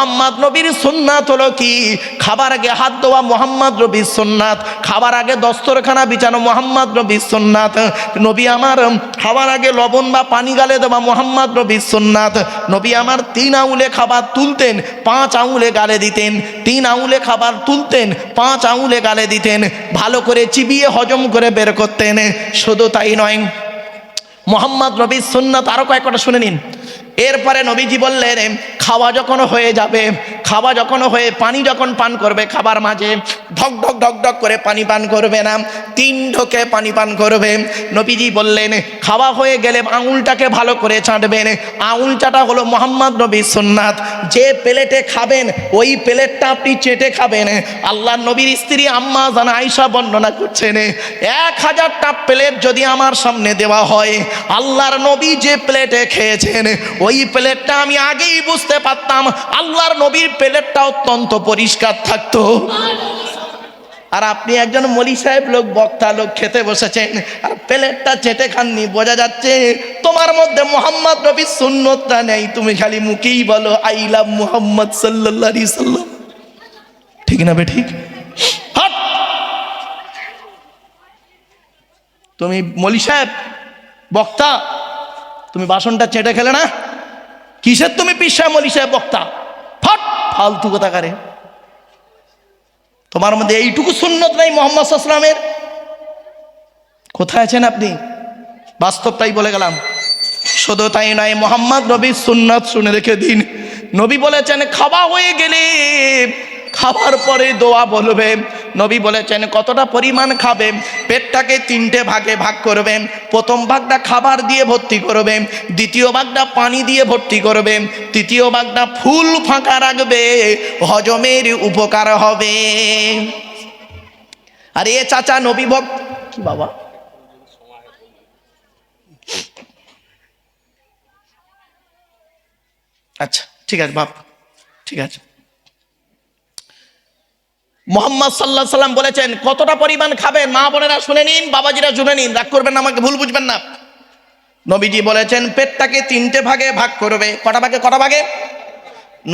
মোহাম্মদ নবীর সুন্নাত হলো কি? খাবার আগে হাত ধোয়া মোহাম্মদ নবীর সুন্নাত, খাবার আগে দস্তরখানা বিছানো মোহাম্মদ নবীর সুন্নাত, নবী আমার খাবার আগে লবণ বা পানি গালে দেওয়া মোহাম্মদ নবীর সুন্নাত। নবী আমার 3 আঙুলে খাবার তুলতেন, 5 আঙুলে গালে দিতেন, 3 আঙুলে খাবার তুলতেন, 5 আঙুলে গালে দিতেন, ভালো করে চিবিয়ে হজম করে বের করতেন। শুধু তাই নয়, মোহাম্মদ নবীর সুন্নাত আরো কয়েকটা শুনে নিন। এরপরে নবীজি বললেন, খাওয়া যখন হয়ে যাবে, খাওয়া যখন হয়ে পানি যখন পান করবে, খাবার মাঝে ঢক ঢক ঢক ঢক করে পানি পান করবে না, 3 ঢোকে পানি পান করবে। নবীজি বললেন, খাওয়া হয়ে গেলে আঙুলটাকে ভালো করে চাটবেন। আঙুল চাটা হলো মোহাম্মদ নবীর সুন্নাত। যে প্লেটে খাবেন ওই প্লেটটা আপনি চেটে খাবেন। আল্লাহ নবীর স্ত্রী আম্মা জান আয়েশা বর্ণনা করছেন, 1000টা প্লেট যদি আমার সামনে দেওয়া হয়, আল্লাহর নবী যে প্লেটে খেয়েছেন ওই প্লেটটা আমি আগেই বুঝতে পারতাম আল্লাহর নবীর প্লেটটা অত্যন্ত পরিষ্কার থাকতো। আর আপনি একজন মলি সাহেব লোক, বক্তা লোক, খেতে বসেছেন আর প্লেটটা চেটে খাননি, বোঝা যাচ্ছে তোমার মধ্যে মোহাম্মদ নবীর সুন্নতটা নেই। তুমি খালি মুখেই বলো আই লাভ মুহাম্মদ সাল্লাল্লাহু আলাইহি সাল্লাম। ঠিক না বে ঠিক? তুমি মলি সাহেব, বক্তা, তুমি বাসনটা চেটে খেলে না? কিসের তুমি পীর সাহেব, মলি সাহেব, বক্তা? ফালতু কথা কারে। তোমার মধ্যে এইটুকু সুন্নত নাই মুহাম্মদ সাল্লাল্লাহু আলাইহি ওয়াসাল্লামের। কোথায় আছেন আপনি? বাস্তবটাই বলে গেলাম। শুধু তাই নয়, মুহাম্মদ নবীর সুন্নাত শুনে রেখে দিন। নবী বলেছেন, খাওয়া হয়ে গেলে খাবার পরে দোয়া বলবে। নবী বলেছেন কতটা পরিমাণ খাবে? পেটটাকে 3টে ভাগে ভাগ করবে। প্রথম ভাগটা খাবার দিয়ে ভর্তি করবে, দ্বিতীয় ভাগটা পানি দিয়ে ভর্তি করবে, তৃতীয় ভাগটা ফুল ফাঁকা রাখবে, হজমের উপকার হবে। আর এ চাচা নবী ভক্ত কি বাবা? আচ্ছা ঠিক আছে বাপ, ঠিক আছে। মুহাম্মদ সাল্লাল্লাহু আলাইহি সাল্লাম বলেছেন কতটা পরিমাণ খাবেন। মা বোনেরা শুনে নিন, বাবাজিরা শুনে নিন, রাগ করবেন না, আমাকে ভুল বুঝবেন না। নবীজি বলেছেন পেটটাকে 3টে ভাগে ভাগ করবে। কটা ভাগে? কটা ভাগে?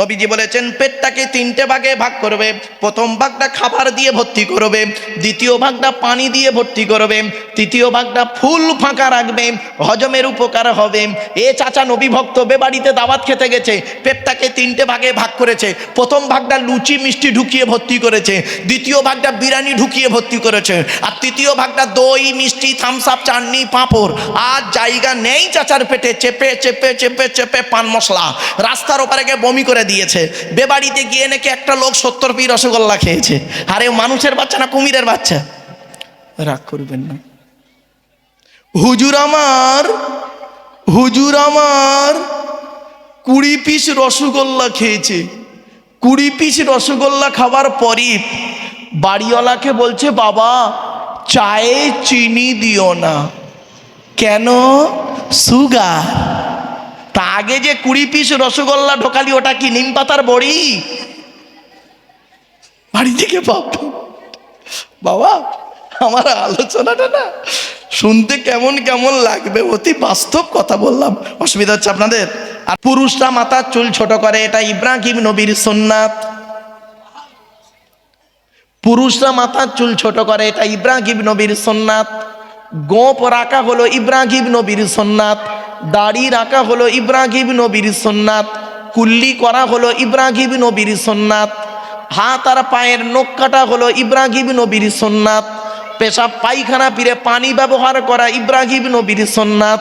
নবীজি বলেছেন পেটটাকে 3টে ভাগে ভাগ করবে। প্রথম ভাগটা খাবার দিয়ে ভর্তি করবে, দ্বিতীয় ভাগটা পানি দিয়ে ভর্তি করবে, তৃতীয় ভাগটা ফুল ফাঁকা রাখবে, হজমের উপকার হবে। এ চাচা নবী ভক্ত বাড়িতে দাওয়াত খেতে গেছে, পেটটাকে 3টে ভাগে ভাগ করেছে। প্রথম ভাগটা লুচি মিষ্টি ঢুকিয়ে ভর্তি করেছে, দ্বিতীয় ভাগটা বিরিয়ানি ঢুকিয়ে ভর্তি করেছে, আর তৃতীয় ভাগটা দই মিষ্টি থামস আপ চাটনি পাঁপড়। আর জায়গা নেই চাচার পেটে, চেপে চেপে চেপে চেপে পান মশলা রাস্তার ওপারে গিয়ে বমি করে দিয়েছে। বেবাড়িতে গিয়ে নাকি একটা লোক 70 পিস রসগোল্লা খেয়েছে। আরে মানুষের বাচ্চা না কুমিরের বাচ্চা? রাগ করবেন না। হুজুর আমার 20 পিস রসগোল্লা খেয়েছে। 20 পিস রসগোল্লা খাবার পরই বাড়িওয়ালাকে বলছে, বাবা চায়ে চিনি দিও না। কেন? সুগার। তা আগে যে 20 পিস রসগোল্লা ঢোকালি ওটা কি নিম পাতার বড়ি? বাড়ি থেকে বাবা আমার আলোচনাটা না শুনতে কেমন কেমন লাগবে, অতি বাস্তব কথা বললাম। অসুবিধা হচ্ছে আপনাদের? আর পুরুষরা মাথার চুল ছোট করে, এটা ইব্রাহিম নবীর সুন্নাত। পুরুষরা মাথার চুল ছোট করে, এটা ইব্রাহিম নবীর সুন্নাত। গোঁপ রাখা হলো ইব্রাহিম নবীর সুন্নাত। দাড়ি রাখা হলো ইব্রাহিম নবীর সুন্নাত। কুল্লি করা হলো ইব্রাহিম নবীর সুন্নাত। হাত আর পায়ের নখ কাটা হলো ইব্রাহিম নবীর সুন্নাত। পেশাব পায়খানা ফিরে পানি ব্যবহার করা ইব্রাহিম নবীর সুন্নাত।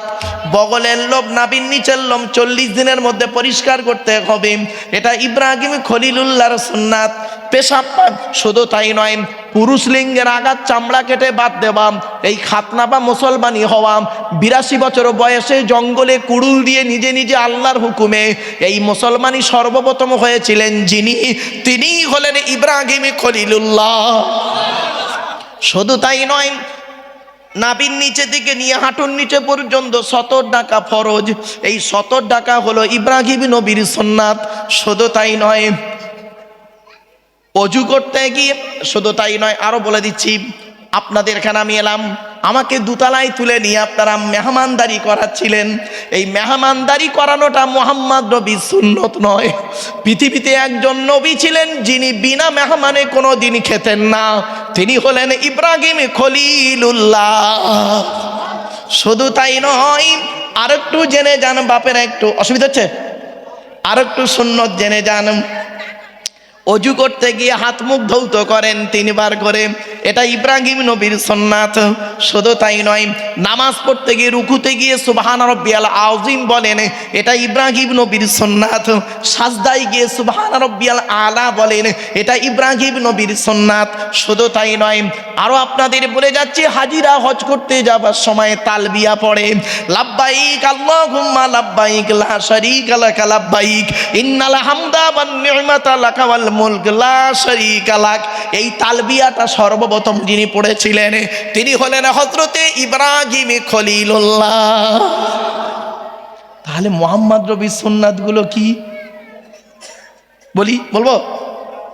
বগলের লোম নাভির নিচের লোম 40 দিনের মধ্যে পরিষ্কার করতে হবে, এটা ইব্রাহিম খলিলুল্লাহর সুন্নাত। পেশাব শুধু তাই নয়, পুরুষ লিঙ্গের আঘাত চামড়া কেটে বাদ দেওয়া, এই খাতনা বা মুসলমানি হওয়া। 82 বছর বয়সে জঙ্গলে কুড়ুল দিয়ে নিজে নিজে আল্লাহর হুকুমে এই মুসলমানি সর্বপ্রথম হয়েছিলেন যিনি, তিনিই হলেন ইব্রাহিম খলিলুল্লাহ। শুধু তাই নয়, নাভির নিচে দিকে নিয়ে হাঁটুর নিচে পর্যন্ত 70 ডাকা ফরজ, এই 70 ডাকা হলো ইব্রাহিম নবীর সুন্নাত। শুধু তাই নয়, অজু করতে গিয়ে, শুধু তাই নয়, আরো বলে দিচ্ছি আপনাদের এখানে আমি এলাম, আমাকে দোতলায় তুলে নিয়ে আপনারা মেহমানদারি করাচ্ছিলেন। এই মেহমানদারি করানোটা মুহাম্মদ নবীর সুন্নত নয়। পৃথিবীতে একজন নবী ছিলেন যিনি বিনা মেহমানে কোনো দিন খেতেন না, তিনি হলেন ইব্রাহিম খলিলুল্লাহ। শুধু তাই নয়, আরেকটু জেনে যান, বাপের একটু অসুবিধা হচ্ছে, আরেকটু সুন্নত জেনে যান। অজু করতে গিয়ে হাত মুখ ধৌত করেন 3 বার করে, এটা ইব্রাহিম নবীর সুন্নাত। শুধু তাই নয়, নামাজ পড়তে গিয়ে রুকুতে গিয়ে সুবহান রাব্বিয়াল আযীম বলেন, এটা ইব্রাহিম নবীর সুন্নাত। সাজদায় গিয়ে সুবহান রাব্বিয়াল আলা বলেন, এটা ইব্রাহিম নবীর সুন্নাত। শুধু তাই নয়, আরো আপনাদের বলে যাচ্ছি, হাজিরা হজ করতে যাবার সময় তালবিয়া পড়ে, লাব্বাইক আল্লাহুম্মা লাব্বাইক লা শারীকা লাকা লাব্বাইক ইন্নাল হামদা ওয়ান নি'মাতা লাকা ওয়াল মুলক লা শারীকা লাক। এই তালবিয়াটা সর্বপ্রথম যিনি পড়েছিলেন তিনি হলেন হযরতে ইব্রাহিম খলিলুল্লাহ। তাহলে মুহাম্মদ নবীর সুন্নাতগুলো কি বলবো?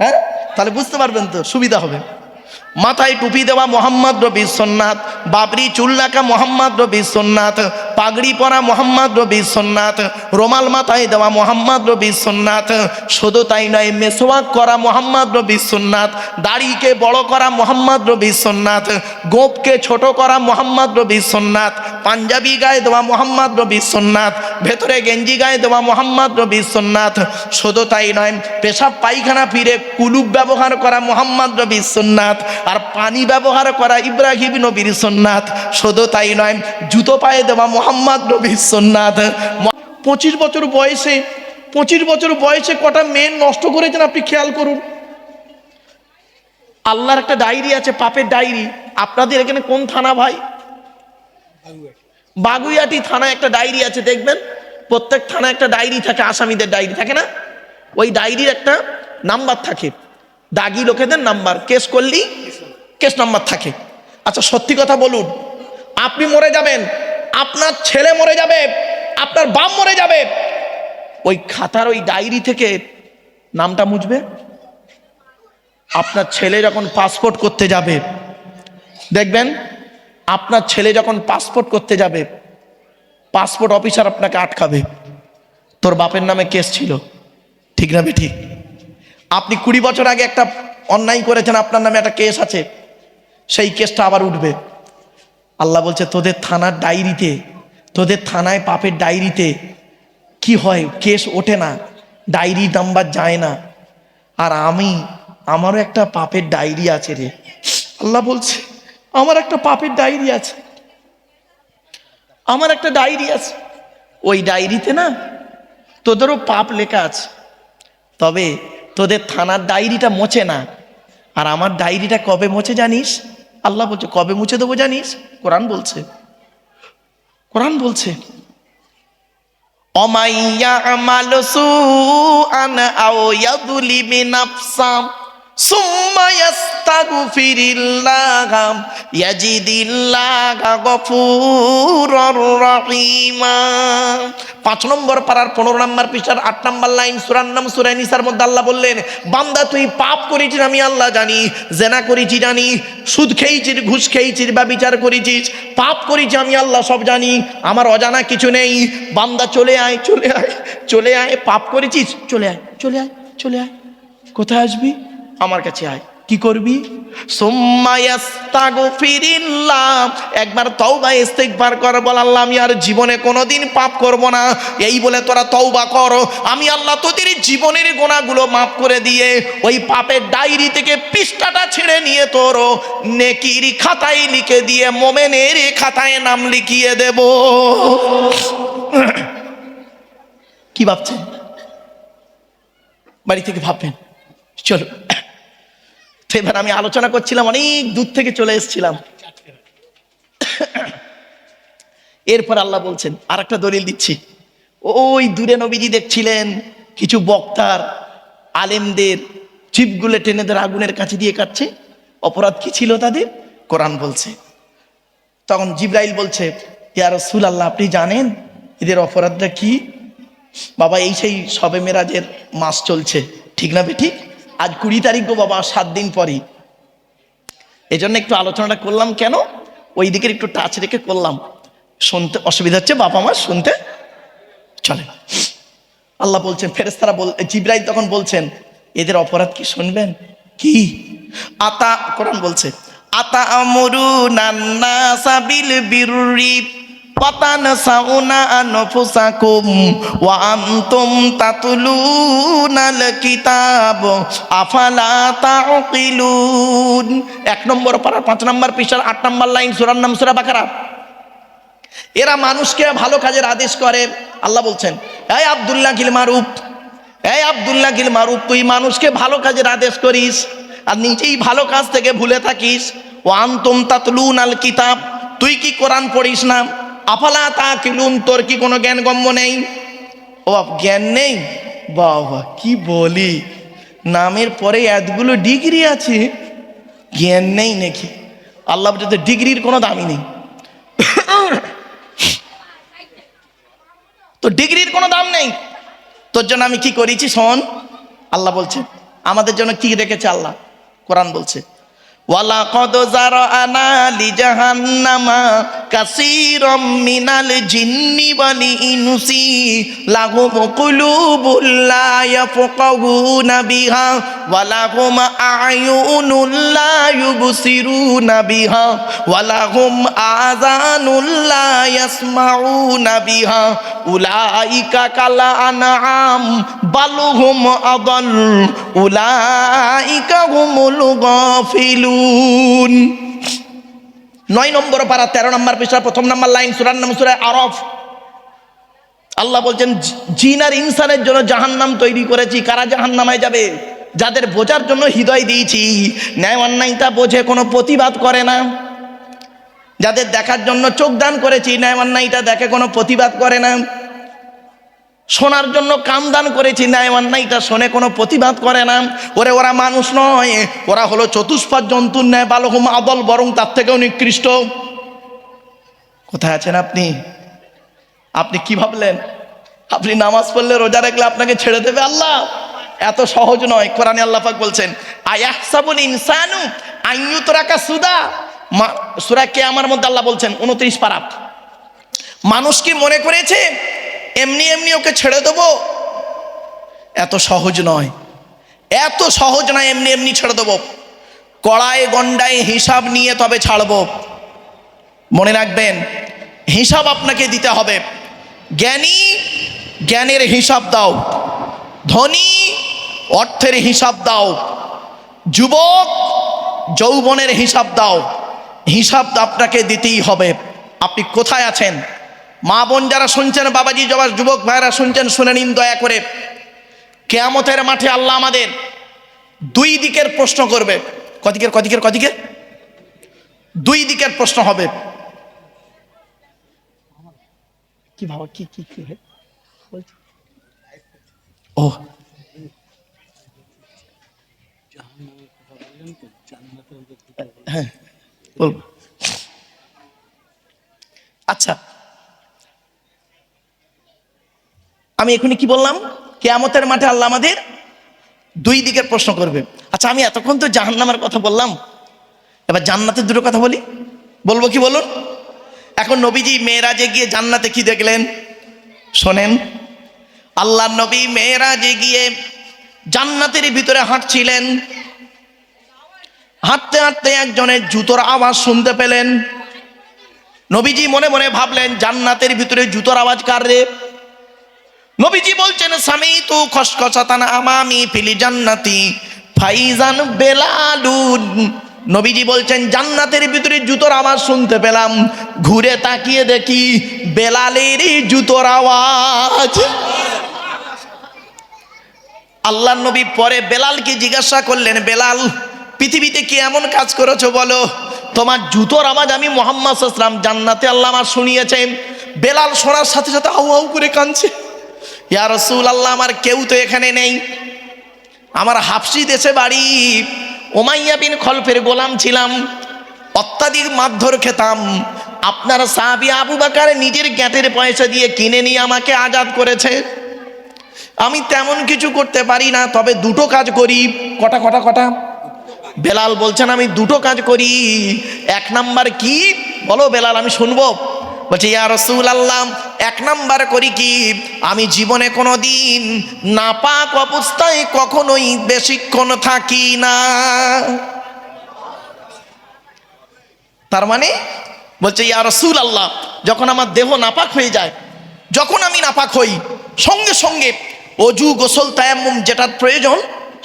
হ্যাঁ, তাহলে বুঝতে পারবেন তো, সুবিধা হবে। মাথায় টুপি দেওয়া মুহাম্মদ নবীর সুন্নাত, বাবরি চুল রাখা মুহাম্মদ নবীর সুন্নাত, পাগড়ি পরা মুহাম্মদ নবীর সুন্নাত, রুমাল মাথায় দেওয়া মুহাম্মদ নবীর সুন্নাত। শুধু তাই নয়, মেসওয়াক করা মুহাম্মদ নবীর সুন্নাত, দাড়িকে বড় করা মুহাম্মদ নবীর সুন্নাত, গোঁফকে ছোট করা মুহাম্মদ নবীর সুন্নাত, পাঞ্জাবি গায়ে দেওয়া মুহাম্মদ নবীর সুন্নাত, ভেতরে গেঞ্জি গায়ে দেওয়া মুহাম্মদ নবীর সুন্নাত। শুধু তাই নয়, পেশাব পায়খানা ফিরে কুলুপ ব্যবহার করা মুহাম্মদ নবীর সুন্নাত, আর পানি ব্যবহার করা ইব্রাহিম নবীর সুন্নাত। শুধু তাই নয়, জুতো পায়ে দেওয়া মুহাম্মদ নবীর সুন্নাত। 25 বছর বয়সে কটা মেয়ে নষ্ট করেছেন আপনি খেয়াল করুন। আল্লাহর একটা ডায়েরি আছে, পাপের ডায়েরি। আপনাদের এখানে কোন থানা ভাই? বাগুইয়াটি থানায় একটা ডায়েরি আছে, দেখবেন প্রত্যেক থানায় একটা ডায়েরি থাকে, আসামিদের ডায়েরি থাকে না? ওই ডায়েরির একটা নাম্বার থাকে, দাগি লোকেদের নাম্বার, কেস করলি কেস নাম্বার থাকে। আচ্ছা সত্যি কথা বলুন, আপনি মরে যাবেন, আপনার ছেলে মরে যাবে, আপনার বাপ মরে যাবে, ওই খাতার ওই ডায়েরি থেকে নামটা মুছবে? আপনার ছেলে যখন পাসপোর্ট করতে যাবে, দেখবেন আপনার ছেলে যখন পাসপোর্ট করতে যাবে, পাসপোর্ট অফিসার আপনাকে আটকাবে, তোর বাপের নামে কেস ছিল, ঠিক না বেঠিক? আপনি 20 বছর আগে একটা অন্যায় করেছেন, আপনার নামে একটা কেস আছে, সেই কেসটা আবার উঠবে। আল্লাহ বলছে, তোদের থানার ডায়েরিতে, তোদের থানায় পাপের ডায়েরিতে কি হয়, কেস ওঠে না, ডায়েরি নাম্বার যায় না। আর আমারও একটা পাপের ডায়েরি আছে রে। আল্লাহ বলছে, আমার একটা পাপের ডায়েরি আছে, আমার একটা ডায়েরি আছে, ওই ডায়েরিতে না তোদেরও পাপ লেখা আছে, তবে তোদের থানার ডায়েরিটা মোছে না। আর আমার ডায়েরিটা কবে মোছে জানিস? আল্লাহ বলছে, কবে মুছে দেবো জানিস? কোরআন বলছে, কোরআন বলছে, অমাইয়া আমালু সুআন আও ইয়াযলিমি নাফসা সুম্মা ইয়াস্তাগফিরিল্লাহ ইয়াজিদিল্লাহ গফুরুর রহিমা। 5 নম্বর পারার 15 নম্বর পৃষ্ঠার 8 নম্বর লাইন, সূরার নাম সূরা নিসার মধ্যে আল্লাহ বললেন, বান্দা তুই পাপ করেছিস আমি আল্লাহ জানি, জেনা করেছি জানি, সুদ খেয়েছিস, ঘুষ খেয়েছিস বা বিচার করেছিস, পাপ করেছি আমি আল্লাহ সব জানি, আমার অজানা কিছু নেই। বান্দা চলে আয়, চলে আয়, চলে আয়, পাপ করেছিস, চলে আয়, চলে আয়, চলে আয়। কোথায় আসবি? আমার কাছে আয়। কি করবি? সুম্মা ইয়াস্তাগফিরিল্লাহ, একবার তওবা ইস্তিগফার কর, বল আল্লাহ আমি আর জীবনে কোনোদিন পাপ করব না। এই বলে তোরা তওবা কর, আমি আল্লাহ তোদের জীবনের গুনাহগুলো মাফ করে দিয়ে ওই পাপের ডায়েরি থেকে পৃষ্ঠাটা ছেড়ে নিয়ে তোর নেকির খাতায় লিখে দিয়ে মোমেনের খাতায় নাম লিখিয়ে দেব। কি ভাবছেন? বাড়ি থেকে ভাববেন। চলো, এবার আমি আলোচনা করছিলাম, অনেক দূর থেকে চলে এসেছিলাম। এরপর আল্লাহ বলছেন, আর একটা দলিল দিচ্ছি। ওই দূরে নবীজি দেখছিলেন কিছু বক্তার আলেমদের জিভগুলো টেনে ধরে আগুনের কাছে দিয়ে কাটছে। অপরাধ কি ছিল তাদের? কোরআন বলছে। তখন জিবরাইল বলছে, ইয়া রাসূলুল্লাহ আপনি জানেন এদের অপরাধটা কি? বাবা এই সেই শবে মেরাজের মাস চলছে, ঠিক না বেঠিক? আজ 20 তারিখ গো বাবা, 7 দিন পরই। এই জন্য একটু আলোচনাটা করলাম। কেন? ওই দিকের একটু টাচ রেখে করলাম, শুনতে অসুবিধা হচ্ছে বাবা মা শুনতে চলে। আল্লাহ বলছেন, ফেরেশতারা জিবরাইল তখন বলছেন এদের অপরাধ কি শুনবেন? কি আতা কোরআন বলছে আতা আমরুনান নাসা বিল বিররি ওয়াতানসাউনা আনফুসাকুম ওয়া আনতুম তাতলুনাল কিতাব আফালা তাকিলুন। 1 নম্বর পারা 5 নম্বর পৃষ্ঠার 8 নম্বর লাইন, সূরার নাম সূরা বাকারা। এরা মানুষকে ভালো কাজের আদেশ করে। আল্লাহ বলছেন, এই আব্দুল্লাহ গিল মারুফ, এই আব্দুল্লাহ গিল মারুফ, তুই মানুষকে ভালো কাজের আদেশ করিস আর নিজেই ভালো কাজ থেকে ভুলে থাকিস। ওয়া আনতুম তাতলুনাল কিতাব, তুই কি কোরআন পড়িস না? আফালা তাকিলুন, তোর কি কোনো জ্ঞান গম্য নেই? ও জ্ঞান নেই? বাবা কি বলি, নামের পরে এতগুলো ডিগ্রি আছে, জ্ঞান নেই নাকি? আল্লাহ বলতে ডিগ্রির কোনো দামই নেই, তো ডিগ্রির কোনো দাম নেই। তোর জন্য আমি কি করেছি শোন। আল্লাহ বলছে আমাদের জন্য কি রেখেছে আল্লাহ, কোরআন বলছে ওয়ালাকাদ যারানা লিজাহান্নামা কাসীরাম মিনাল জিন্নি ওয়াল ইনসি লাহুম কুলুবুল লা ইয়াফকাহুনা বিহা ওয়া লাহুম আ'য়ুনুল লা ইউবসিরুনা বিহা ওয়া লাহুম আযানুল লা ইয়াসমাউনা বিহা উলাইকা কাল আনআম বাল হুম আদাল উলাইকা হুমুল গাফিলুন। 9 নম্বর পারা 13 নম্বর পৃষ্ঠা 1 নম্বর লাইন, সূরার নাম সূরা আরাফ। আল্লাহ বলছেন জিন আর ইনসানের জন্য জাহান্নাম তৈরি করেছি। কারা জাহান্নামে যাবে? যাদের বোঝার জন্য হৃদয় দিয়েছি, ন্যায় অন্যায়টা বোঝে কোনো প্রতিবাদ করে না। যাদের দেখার জন্য চোখ দান করেছি, ন্যায় অন্যায়টা দেখে কোনো প্রতিবাদ করে না। শোনার জন্য কান দান করেছি, ন্যায় অন্যায়টা শোনে কোনো প্রতিবাদ করে না। ওরা মানুষ নয়, ওরা হলো চতুষ্পদ জন্তুর ন্যায়, বালহুম আদল, বরং তার থেকেও নিকৃষ্ট। কোথায় আছেন আপনি? আপনি কি ভাবলেন আপনি নামাজ পড়লে রোজা রাখলে আপনাকে ছেড়ে দেবে আল্লাহ? এত সহজ নয়। কোরআনে আল্লাহ পাক বলছেন আয়াহসাবুল ইনসানু আইয়ুতরাকা সুদা, সূরা কিয়ামার মধ্যে আল্লাহ বলছেন 29 পারা, মানুষ কি মনে করেছে এমনি এমনি ওকে ছেড়ে দেবো? এত সহজ নয়, এত সহজ নয় এমনি এমনি ছেড়ে দেবো। কড়ায় গন্ডায় হিসাব নিয়ে তবে ছাড়বো। মনে রাখবেন হিসাব আপনাকে দিতে হবে। জ্ঞানী জ্ঞানের হিসাব দাও, ধনী অর্থের হিসাব দাও, যুবক যৌবনের হিসাব দাও। হিসাব আপনাকে দিতেই হবে। আপনি কোথায় আছেন? মা বোন যারা শুনছেন, বাবাজি যারা যুবক ভাইরা শুনছেন, শুনে নিন দয়া করে। কিয়ামতের মাঠে আল্লাহ আমাদের 2 দিকের প্রশ্ন করবে। কদিকের? 2 দিকের প্রশ্ন হবে। কি ভাবা কি কি কি ও হ্যাঁ বলবো। আচ্ছা আমি এখনই কি বললাম? কিয়ামতের মাঠে আল্লাহ আমাদের 2 দিকের প্রশ্ন করবে। আচ্ছা আমি এতক্ষণ তো জাহান্নামের কথা বললাম, এবার জান্নাতের 2টো কথা বলবো কি বলুন? এখন নবীজি মেরাজে গিয়ে জান্নাতে কি দেখলেন শোনেন। আল্লাহ নবী মেরাজে গিয়ে জান্নাতের ভিতরে হাঁটছিলেন। হাঁটতে হাঁটতে একজনের জুতোর আওয়াজ শুনতে পেলেন। নবীজি মনে মনে ভাবলেন জান্নাতের ভিতরে জুতোর আওয়াজ কার রে? নবীজি বলছেন সামিতু খসখসাতান আমামি ফিল জান্নাতি ফাইজান বেলালুন। নবীজি বলছেন জান্নাতের ভিতরে জুতোর আওয়াজ শুনতে পেলাম, ঘুরে তাকিয়ে দেখি বেলালের জুতোর আওয়াজ। আল্লাহ নবী পরে বেলালকে জিজ্ঞাসা করলেন, বেলাল পৃথিবীতে কি এমন কাজ করেছো বলো, তোমার জুতোর আওয়াজ আমি মুহাম্মদ সাল্লাল্লাহু আলাইহি ওয়াসাল্লাম জান্নাতে আল্লাহ আমার শুনিয়েছেন। বেলাল শোনার সাথে সাথে হাউ হাউ করে কাঁদছে, ইয়া রাসূলুল্লাহ আমার কেউ তো এখানে নেই, আমার হাফসি দেশে বাড়ি, উমাইয়া বিন খলফের গোলাম ছিলাম, অত্যাধিক মারধর খেতাম। আপনার সাহাবী আবু বকর নিজের জ্ঞাতের পয়সা দিয়ে কিনে নিয়ে আমাকে আজাদ করেছে। আমি তেমন কিছু করতে পারি না, তবে 2টো কাজ করি। কটা? বেলাল বলছেন আমি 2টো কাজ করি। 1 নাম্বার কি? বলো বেলাল, আমি শুনবো। বলছে ইয়া রাসূলুল্লাহ, এক নাম্বার করি কি, আমি জীবনে কোনো দিন নাপাক অবস্থায় কখনোই বেশিক্ষণ থাকি না। তার মানে বলছে ইয়া রাসূলুল্লাহ, যখন আমার দেহ নাপাক হয়ে যায়, যখন আমি নাপাক হই, সঙ্গে সঙ্গে অজু গোসল তায়াম্মুম যেটার প্রয়োজন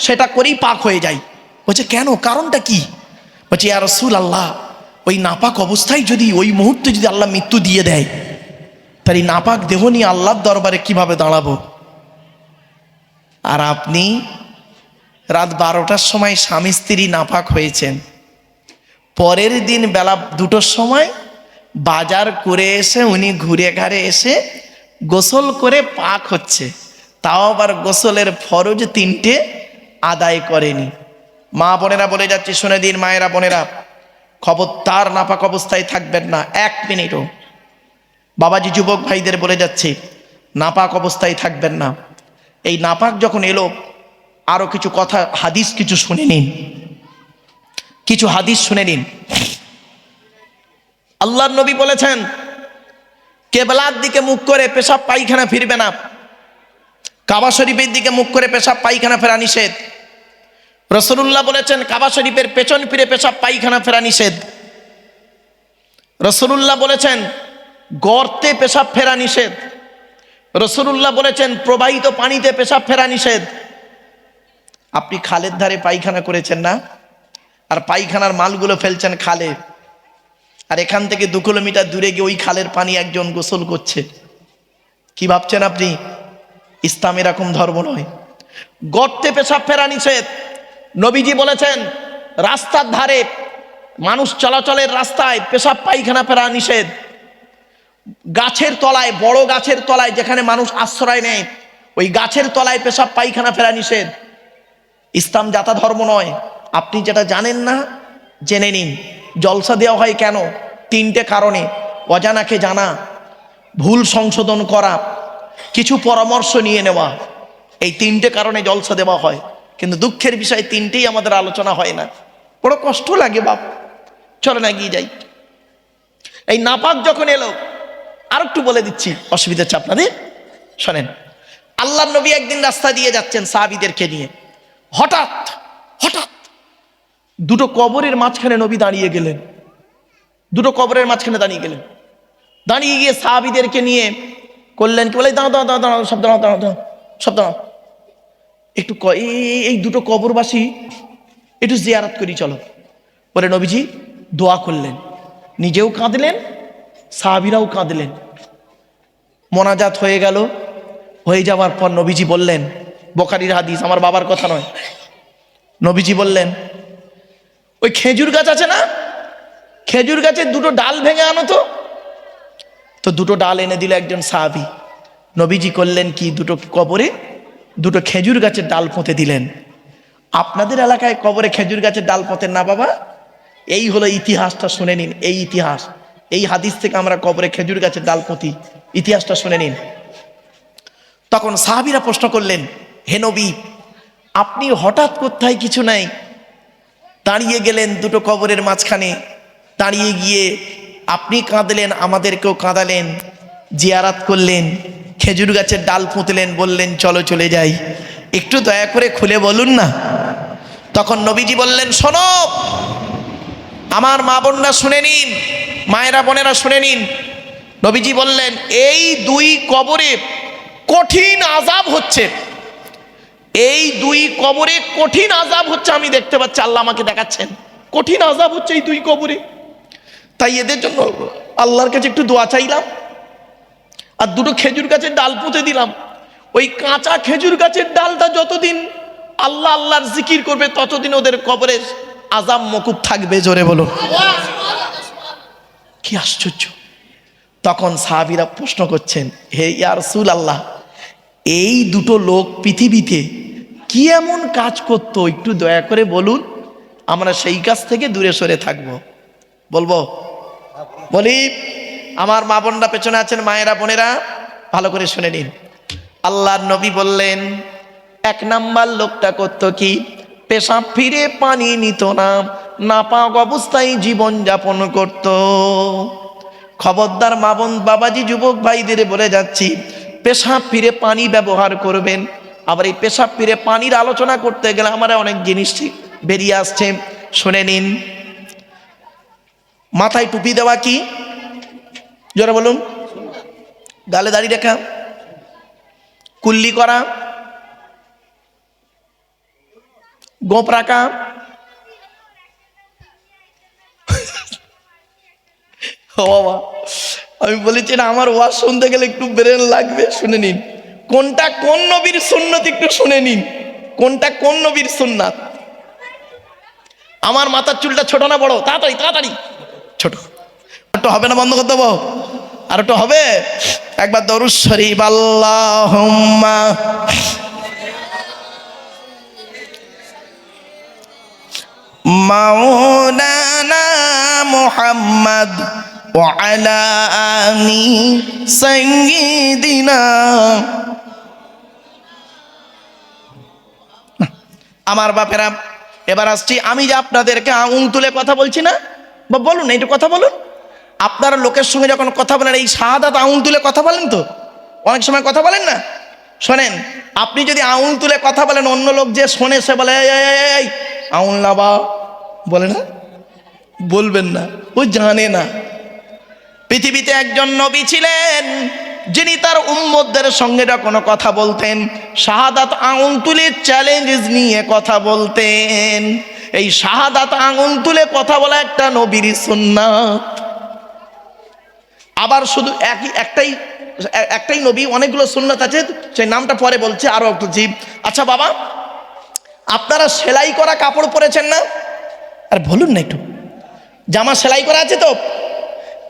সেটা করেই পাক হয়ে যায়। বলছে কেন, কারণটা কি? বলছে ইয়া রাসূলুল্লাহ, ওই নাপাক অবস্থায় যদি ওই মুহূর্তে যদি আল্লাহ মৃত্যু দিয়ে দেয়, তার এই নাপাক দেহ নিয়ে আল্লাহর দরবারে কিভাবে দাঁড়াবো? আর আপনি রাত 12টার সময় স্বামী স্ত্রী নাপাক হয়েছেন, পরের দিন বেলা 2টোর সময় বাজার করে এসে উনি ঘুরে ঘাড়ে এসে গোসল করে পাক হচ্ছে, তাও আবার গোসলের ফরজ 3টে আদায় করেনি। মা বোনেরা বলে যাচ্ছে, শুনে দিন মায়েরা বোনেরা, খবরদার নাপাক অবস্থায় থাকবেন না 1 মিনিটও। বাবাজি যুবক ভাইদের বলে যাচ্ছে, নাপাক অবস্থায় থাকবেন না। এই নাপাক যখন এলো, আরো কিছু কথা হাদিস কিছু শুনে নিন, কিছু হাদিস শুনে নিন। আল্লাহর নবী বলেছেন, কেবলার দিকে মুখ করে পেশাব পায়খানা ফিরবে না, কাবা শরীফের দিকে মুখ করে পেশাব পায়খানা ফেরা নিষেধ। রাসূলুল্লাহ বলেছেন, কাবা শরীফের পেছন ফিরে পেশাব পায়খানা ফেরা নিষেধ। রাসূলুল্লাহ বলেছেন, গর্তে পেশাব ফেরা নিষেধ। রাসূলুল্লাহ বলেছেন, প্রবাহিত পানিতে পেশাব ফেরা নিষেধ। আপনি খালের ধারে পায়খানা করেছেন না, আর পায়খানার মালগুলো ফেলছেন খালে, আর এখান থেকে 2 কিলোমিটার দূরে গিয়ে ওই খালের পানি একজন গোসল করছে, কি ভাবছেন আপনি? ইসলাম এরকম ধর্ম নয়। গর্তে পেশাব ফেরা নিষেধ। নবীজি বলেছেন, রাস্তার ধারে মানুষ চলাচলের রাস্তায় পেশাব পায়খানা ফেরা নিষেধ। গাছের তলায়, বড় গাছের তলায় যেখানে মানুষ আশ্রয় নেয়, ওই গাছের তলায় পেশাব পায়খানা ফেরা নিষেধ। ইসলাম জাতা ধর্ম নয়। আপনি যেটা জানেন না জেনে নিন। জলসা দেওয়া হয় কেন? 3টে কারণে। অজানাকে জানা, ভুল সংশোধন করা, কিছু পরামর্শ নিয়ে নেওয়া, এই 3টে কারণে জলসা দেওয়া হয়। কিন্তু দুঃখের বিষয় 3টেই আমাদের আলোচনা হয় না, বড় কষ্ট লাগে বাপ। চলে না, এগিয়ে যাই। এই নাপাক যখন এলো, আর একটু বলে দিচ্ছি, অসুবিধা হচ্ছে আপনাদের, শোনেন। আল্লাহর নবী একদিন রাস্তা দিয়ে যাচ্ছেন সাহাবীদেরকে নিয়ে, হঠাৎ হঠাৎ 2টো কবরের মাঝখানে নবী দাঁড়িয়ে গেলেন। 2টো কবরের মাঝখানে দাঁড়িয়ে গেলেন। দাঁড়িয়ে গিয়ে সাহাবীদেরকে নিয়ে করলেন কি, বলে দাঁড়াও দাঁড়াও দাঁড়াও, সব দাঁড়াও দাঁড়াও দাঁড়াও, সব দাঁড়াও, একটু এই 2টো কবরবাসী একটু জিয়ারত করি চলো। পরে নবীজি দোয়া করলেন, নিজেও কাঁদলেন, সাহাবীরাও কাঁদলেন। মোনাজাত হয়ে গেল। হয়ে যাওয়ার পর নবীজি বললেন, বুখারীর হাদিস, আমার বাবার কথা নয়, নবীজি বললেন, ওই খেজুর গাছ আছে না, খেজুর গাছের 2টো ডাল ভেঙে আনো তো। 2টো ডাল এনে দিল একজন সাহাবী। নবীজি করলেন কি, 2টো কবরে 2টো খেজুর গাছের ডাল পুঁতে দিলেন। আপনাদের এলাকায় কবরে খেজুর গাছের ডাল পোঁতেন না বাবা? এই হলো ইতিহাসটা, শুনে নিন। এই ইতিহাস, এই হাদিস থেকে আমরা কবরে খেজুর গাছের ডাল পুঁতি, ইতিহাসটা শুনে নিন। তখন সাহাবীরা প্রশ্ন করলেন, হে নবী, আপনি হঠাৎ কোথায় কিছু নাই দাঁড়িয়ে গেলেন 2টো কবরের মাঝখানে, দাঁড়িয়ে গিয়ে আপনি কাঁদলেন, আমাদেরকেও কাঁদালেন, জিয়ারাত করলেন, খেজুর গাছের ডাল পুঁতলেন, বললেন চলো চলে যাই, একটু দয়া করে খুলে বলুন না। তখন নবীজি বললেন, শোনো আমার মা বোনরা শুনে নিন, মায়েরা বোনেরা শুনে নিন। নবীজি বললেন, এই 2 কবরে কঠিন আযাব হচ্ছে, এই 2 কবরে কঠিন আযাব হচ্ছে, আমি দেখতে পাচ্ছি, আল্লাহ আমাকে দেখাচ্ছেন, কঠিন আযাব হচ্ছে এই 2 কবরে। তাই এদের জন্য আল্লাহর কাছে একটু দোয়া চাইলাম, আর 2টো খেজুর গাছের ডাল পুঁতে দিলাম। ওই কাঁচা খেজুর গাছের ডালটা যতদিন আল্লাহ আল্লাহর জিকির করবে, ততদিন ওদের কবরে আযাব মকুব থাকবে। জোরে বলো, কি আশ্চর্য। তখন সাহাবীরা প্রশ্ন করছেন, হে ইয়া রাসূলুল্লাহ, এই 2টো লোক পৃথিবীতে কি এমন কাজ করত, একটু দয়া করে বলুন, আমরা সেই কাজ থেকে দূরে সরে থাকবো। বলবো? বলি, আমার মা বোনরা পেছনে আছেন, মায়েরা বোনেরা ভালো করে শুনে নিন। আল্লাহর নবী বললেন, 1 নাম্বার লোকটা করতো কি, পেশাব ফিরে পানি নিত না, নাপাক অবস্থায় জীবন যাপন করত। খবরদার মা বোন বাবাজি যুবক ভাইদের বলে যাচ্ছি, পেশাব ফিরে পানি ব্যবহার করবেন। আবার এই পেশাব ফিরে পানির আলোচনা করতে গেলে আমার অনেক জিনিস বেরিয়ে আসছে, শুনে নিন। মাথায় টুপি দেওয়া কি? জোরে বলুন। গালে দাড়ি রাখা, কুল্লি করা, গোপ রাখা, বাবা আমি বলেছি না, আমার ওয়াজ শুনতে গেলে একটু ব্রেন লাগবে, শুনে নিন। কোনটা কোন নবীর সুন্নাত একটু শুনে নিন, কোনটা কোন নবীর সুন্নাত। আমার মাথার চুলটা ছোট না বড়? তাড়াতাড়ি তাড়াতাড়ি। ছোট। একটু হবে না? বন্ধ করে দেবো? আর একটু হবে? একবার দরুদ শরীফ। আল্লাহুম্মা মাওলানা মুহাম্মদ ওয়া আলা আলি সাইয়্যিদিনা। আমার বাপেরা, এবার আসছি আমি যে আপনাদেরকে আঙুল তুলে কথা বলছি না, বা বলুন একটু কথা বলুন। আপনারা লোকের সঙ্গে যখন কথা বলেন এই শাহাদাত আঙুল তুলে কথা বলেন তো? অনেক সময় কথা বলেন না? শোনেন, আপনি যদি আঙুল তুলে কথা বলেন, অন্য লোক যে শোনে সে বলে এই আঙুল নাবা, বলে না? বলবেন না, ও জানে না। পৃথিবীতে একজন নবী ছিলেন যিনি তার উম্মতদের সঙ্গে যখন কথা বলতেন শাহাদাত আঙুল তুলে চ্যালেঞ্জ নিয়ে কথা বলতেন। এই শাহাদাত আঙুল তুলে কথা বলা একটা নবীর সুন্নাত। আবার শুধু একটাই নবী, অনেকগুলো সুন্নাত আছে, সেই নামটা পরে বলছে, আরো একটু জীব। আচ্ছা বাবা, আপনারা সেলাই করা কাপড় পরেছেন না? আর বলুন না একটু, জামা সেলাই করা আছে তো?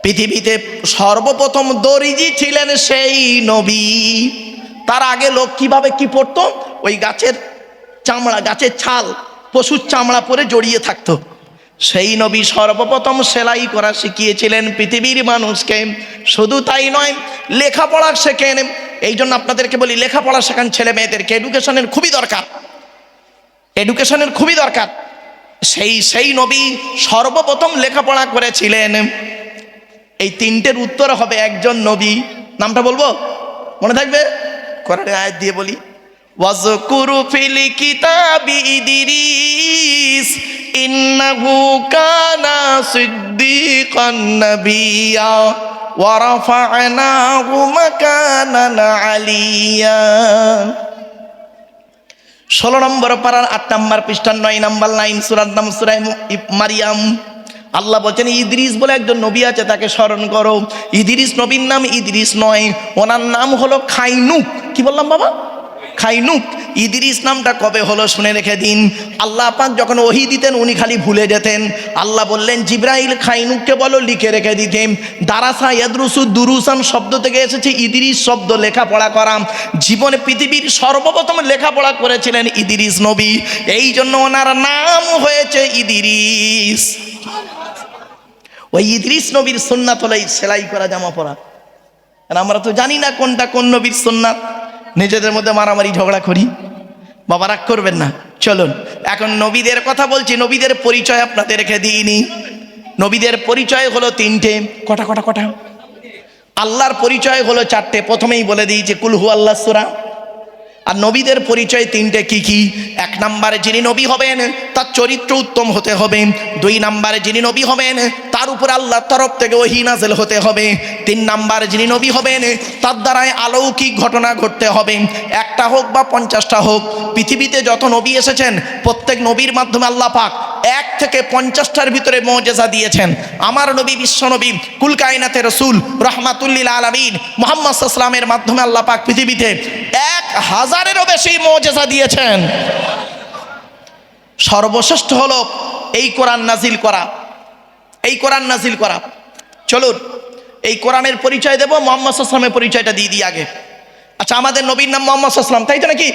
পৃথিবীতে সর্বপ্রথম দর্জি ছিলেন সেই নবী। তার আগে লোক কিভাবে কি পরতো? ওই গাছের চামড়া, গাছের ছাল, পশুর চামড়া পরে জড়িয়ে থাকতো। সেই নবী সর্বপ্রথম সেলাই করা শিখিয়েছিলেন পৃথিবীর মানুষকে। শুধু তাই নয়, লেখাপড়া শেখেন। এই জন্য আপনাদেরকে বলি, লেখাপড়া শেখান ছেলে মেয়েদেরকে, এডুকেশনের খুবই দরকার, এডুকেশনের খুবই দরকার। সেই নবী সর্বপ্রথম লেখাপড়া করেছিলেন। এই তিনটের উত্তর হবে একজন নবী। নামটা বলবো? মনে থাকবে? কোরআনের আয়াত দিয়ে বলি, ওয়াজকুরু ফিল কিতাবি ইদরিস ইন্নাহু কানা সিদ্দিকান নাবিয়্যা ওয়া রাফা'নাহু মাকানান আলিয়্যা। 16 নম্বর পারার 8 নম্বর পৃষ্ঠার 9 নম্বর লাইন, সূরার নাম সূরা মারিয়াম। আল্লাহ বলছেন ইদ্রিস বলে একজন নবী আছে, তাকে স্মরণ করো। ইদ্রিস নবীর নাম ইদ্রিস নয়, ওনার নাম হলো খাইনুক। কি বললাম বাবা? খাইনুক। ইদ্রিস নামটা কবে হলো শুনে রেখে দিন। আল্লাহ পাক যখন ওহী দিতেন উনি খালি ভুলে যেতেন। আল্লাহ বললেন জিবরাইল খাইনুককে বলো লিখে রেখে দিতে। দারাসা ইয়াদরুসু দুরুসান শব্দ থেকে এসেছে ইদ্রিস শব্দ, লেখাপড়া করা। জীবনে পৃথিবীর সর্বপ্রথম লেখাপড়া করেছিলেন ইদ্রিস নবী, এই জন্য ওনার নাম হয়েছে ইদ্রিস। ওই ইদ্রিস নবীর সুন্নাত হলো এই সেলাই করা জামা পরা। আর আমরা তো জানি না কোনটা কোন নবীর সুন্নাত, নিজেদের মধ্যে মারামারি ঝগড়া করি। বাবা রাগ করবেন না, চলুন এখন নবীদের কথা বলছি। নবীদের পরিচয় আপনাদেরকে দিইনি। নবীদের পরিচয় হলো তিনটে। কটা কটা কটা? আল্লাহর পরিচয় হলো চারটে, প্রথমেই বলে দিয়েছি, কুল হু আল্লাহ সূরা। আর নবীদের পরিচয় তিনটে। কি কি? 1 নম্বরে যিনি নবী হবেন তার চরিত্র উত্তম হতে হবে। 2 নম্বরে যিনি নবী হবেন তার উপর আল্লাহর তরফ থেকে ওহী নাযিল হতে হবে। 3 নম্বরে যিনি নবী হবেন তার দ্বারাই অলৌকিক ঘটনা ঘটতে হবে, একটা হোক বা 50টা হোক। পৃথিবীতে যত নবী এসেছেন প্রত্যেক নবীর মাধ্যমে আল্লাহ পাক 1 থেকে 50টার ভিতরে মুআজিজা দিয়েছেন। আমার নবী বিশ্ব নবী কুল কায়নাতের রাসূল রাহমাতুল লিল আলামিন মুহাম্মদ সাল্লাল্লাহু আলাইহি ওয়াসাল্লামের মাধ্যমে আল্লাহ পাক পৃথিবীতে 1000-এরও বেশি মুআজিজা দিয়েছেন। সর্বশ্রেষ্ঠ হলো এই কোরআন নাজিল করা, এই কোরআন নাজিল করা। চলুন এই কোরআনের পরিচয় দেব, মুহাম্মদ সাল্লাল্লাহু আলাইহি ওয়াসাল্লামের পরিচয়টা দিয়ে দিই আগে। আচ্ছা, আমাদের নবীর নাম মুহাম্মদ সাল্লাল্লাহু আলাইহি ওয়াসাল্লাম, তাই তো নাকি?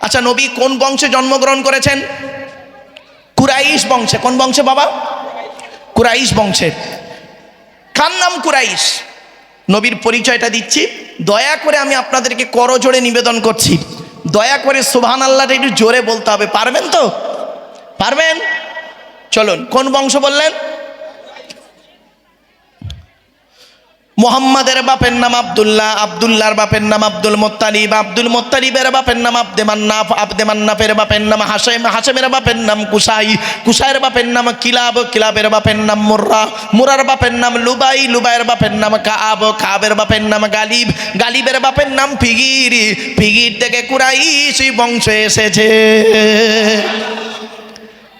আচ্ছা, নবী কোন বংশে জন্মগ্রহণ করেছেন? কুরাইশ বংশে। কোন বংশে বাবা? কুরাইশ বংশে। কার নাম কুরাইশ? নবীর পরিচয়টা দিচ্ছি, দয়া করে আমি আপনাদেরকে করজোড়ে নিবেদন করছি, দয়া করে সুবহানাল্লাহটা একটু জোরে বলতে হবে। পারবেন তো? পারবেন? চলুন, কোন বংশ বললেন? মুহাম্মাদের বাপের নাম আব্দুল্লাহ, আব্দুল্লাহর বাপের নাম আব্দুল মুত্তালিব, আব্দুল মুত্তালিবের বাপের নাম আব্দে মান্নাফ, আব্দে মান্নাফের বাপের নাম হাশেম, হাশেমের বাপের নাম কুসাই, কুসাইয়ের বাপের নাম কিলাব, কিলাবের বাপের নাম মুর্রা, মুরার বাপের নাম লুবাই, লুবাইয়ের বাপের নাম কাব, কাবের বাপের নাম গালিব, গালিবের বাপের নাম ফিগির, ফিগির থেকে কুরাইশি বংশ এসেছে।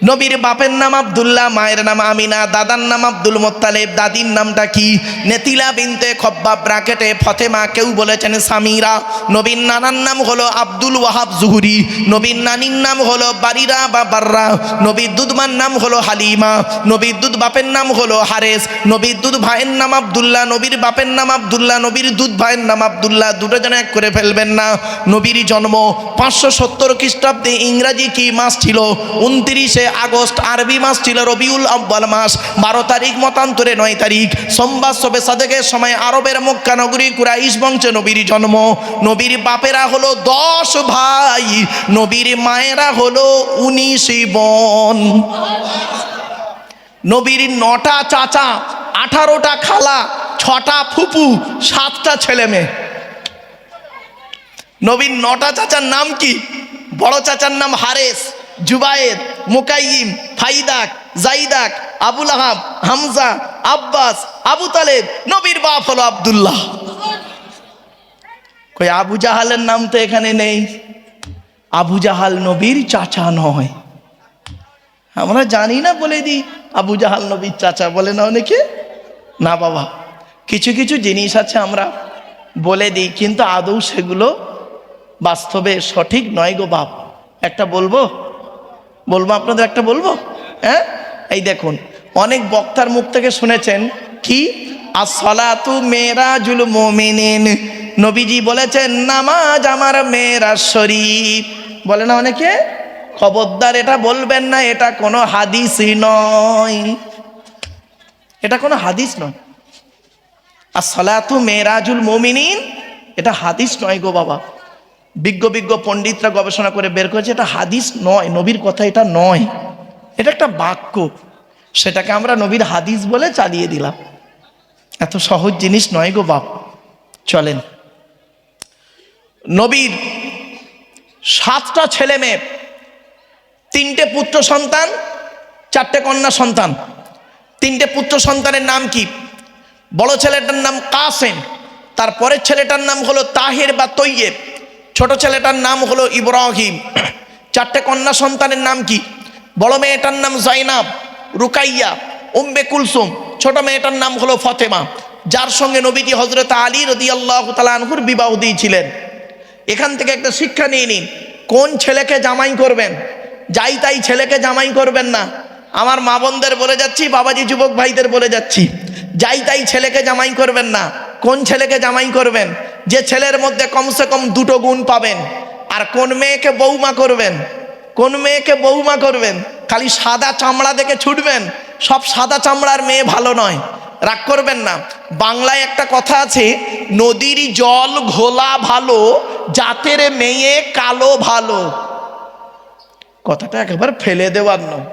নবীর বাপের নাম আব্দুল্লাহ, মায়ের নাম আমিনা, দাদার নাম আব্দুল মুত্তালিব, দাদির নামটা কি? নেতিলা বিনতে খব্বাব ব্র্যাকেটে ফতেমা, কেউ বলেছেন সামিরা। নবীর নানার নাম হলো আব্দুল ওয়াহাব জুহুরি, নবীর নানির নাম হলো বারিরা বা বাররা, নবীর দুধমার নাম হলো হালিমা, নবীর দুধ বাপের নাম হলো হারেস, নবীর দুধ ভাইয়ের নাম আব্দুল্লাহ, নবীর বাপের নাম আব্দুল্লাহ, নবীর দুধ ভাইয়ের নাম আব্দুল্লাহ, দুটো যেন এক করে ফেলবেন না। নবীর জন্ম 570 খ্রিস্টাব্দে, ইংরাজি কি মাস ছিল? 29শে আগস্ট, আরবি মাস ছিল রবিউল আউয়াল মাস, 12 তারিখ মতান্তরে 9 তারিখ সোমবার শবে সাদেকের সময় আরবের মক্কা নগরী কুরাইশ বংশে নবীর জন্ম। নবীর বাপেরা হলো 10 ভাই, নবীর মায়েরা হলো 19 বোন। নবীর 9টা চাচা, 18টা খালা, 6টা ফুপু, 7টা ছেলে মেয়ে। নবীর 9টা চাচার নাম কি? বড় চাচার নাম হারেস, জুবায়ের, মুকাইম, ফাইদাক, জাইদাক, আবুল আহাব, হামজা, আব্বাস, আবু তালেব। নবীর বাপ হলো আব্দুল্লাহ। কই আবু জাহালের নাম তো এখানে নেই। আবু জাহাল নবীর চাচা নয়। আমরা জানি না বলে দিই আবু জাহাল নবীর চাচা, বলে না অনেকে। না বাবা, কিছু কিছু জিনিস আছে আমরা বলে দিই, কিন্তু আদৌ সেগুলো বাস্তবে সঠিক নয় গো বাপ। একটা বলবো আপনাদের, একটা বলবো। হ্যাঁ, এই দেখুন, অনেক বক্তার মুখ থেকে শুনেছেন কি, আসসালাতু মেরাজুল মুমিনিন, নবীজি বলেছেন নামাজ আমার মেরাজ শরীফ, বলে না অনেকে। খবরদার এটা বলবেন না, এটা কোনো হাদিসই নয়, এটা কোনো হাদিস নয়। আসসালাতু মেরাজুল মুমিনিন, এটা হাদিস নয় গো বাবা। বিজ্ঞ পণ্ডিতরা গবেষণা করে বের করেছে এটা হাদিস নয়, নবীর কথা এটা নয়, এটা একটা বাক্য। সেটাকে আমরা নবীর হাদিস বলে চালিয়ে দিলাম। এত সহজ জিনিস নয় গো বাপ। চলেন, নবীর 7টা ছেলে মেয়ে, 3টে পুত্র সন্তান, 4টে কন্যা সন্তান। 3টে পুত্র সন্তানের নাম কি? বড় ছেলেটার নাম কাসেম, তারপরের ছেলেটার নাম হলো তাহের বা তৈয়েব, ছোট ছেলেটার নাম হলো ইব্রাহিম। 4টে কন্যা সন্তানের নাম কি? বড় মেয়েটার নাম জাইনাব, রুকাইয়া, উম্মে কুলসুম, ছোট মেয়েটার নাম হলো ফতেমা, যার সঙ্গে নবীজি হযরত আলী রাদিয়াল্লাহু তাআলা আনহুর বিবাহ দিয়েছিলেন। এখান থেকে একটা শিক্ষা নিয়ে নিন, কোন ছেলেকে জামাই করবেন, যাই তাই ছেলেকে জামাই করবেন না। আমার মা বোনদের বলে যাচ্ছি, বাবাজি যুবক ভাইদের বলে যাচ্ছি, যাই তাই ছেলেকে জামাই করবেন না। কোন ছেলেকে জামাই করবেন? যে ছেলের মধ্যে কমসে কম 2টো গুণ পাবেন। আর কোন মেয়েকে বৌমা করবেন? কোন মেয়েকে বৌমা করবেন? খালি সাদা চামড়া দেখে ছুটবেন, সব সাদা চামড়ার মেয়ে ভালো নয়, রাগ করবেন না। বাংলায় একটা কথা আছে, নদীর জল ঘোলা ভালো, জাতের মেয়ে কালো ভালো। কথাটা একেবারে ফেলে দেওয়ার নয়।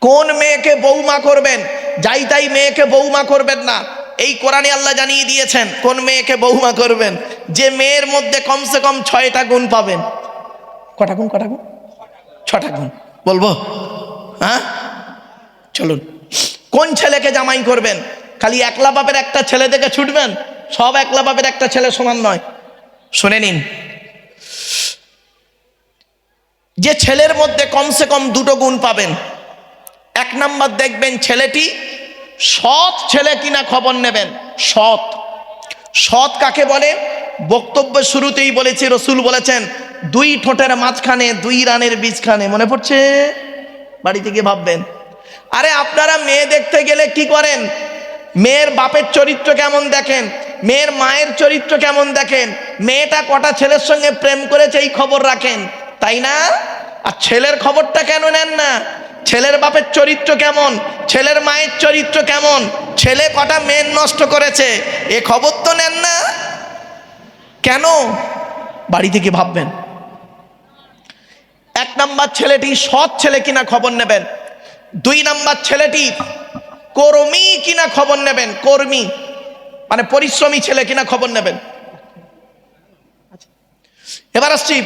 কোন মেয়েকে বৌমা করবেন? যাই তাই মেয়েকে বৌমা করবেন না। এই কোরআনে আল্লাহ জানিয়ে দিয়েছেন কোন মেয়েকে বৌমা করবেন, যে মেয়ের মধ্যে কমসে কম 6টা গুণ পাবেন। কটা গুণ? 6টা গুণ বলবো? হ্যাঁ, চলুন। কোন ছেলেকে জামাই করবেন? খালি একলা বাপের একটা ছেলে দেখে ছুটবেন, সব একলা বাপের একটা ছেলে সমান নয়। শুনে নিন, যে ছেলের মধ্যে কমসে কম 2টো গুণ পাবেন। 1 নাম্বার দেখবেন ছেলেটি সৎ ছেলে কিনা খবর নেবেন। সৎ কাকে বলে? বক্তব্য শুরুতেই বলেছি, রসুল বলেছেন 2 ঠোঁটের মাঝখানে 2 রানের বীজখানে। মনে পড়ছে? বাড়িতে গিয়ে ভাববেন। আরে আপনারা মেয়ে দেখতে গেলে কি করেন? মেয়ের বাপের চরিত্র কেমন দেখেন, মেয়ের মায়ের চরিত্র কেমন দেখেন, মেয়েটা কটা ছেলের সঙ্গে প্রেম করেছে এই খবর রাখেন, তাই না? আর ছেলের খবরটা কেন নেন না? ছেলের বাপের চরিত্র কেমন, ছেলের মায়ের চরিত্র কেমন, ছেলে কটা মেয়ে নষ্ট করেছে, এ খবর তো নেন না কেন? বাড়ি থেকে ভাববেন। 1 নাম্বার ছেলেটি সৎ ছেলে কিনা খবর নেবেন। দুই নাম্বার ছেলেটি কর্মী কিনা খবর নেবেন, কর্মী মানে পরিশ্রমী ছেলে কিনা খবর নেবেন। এবার আসছি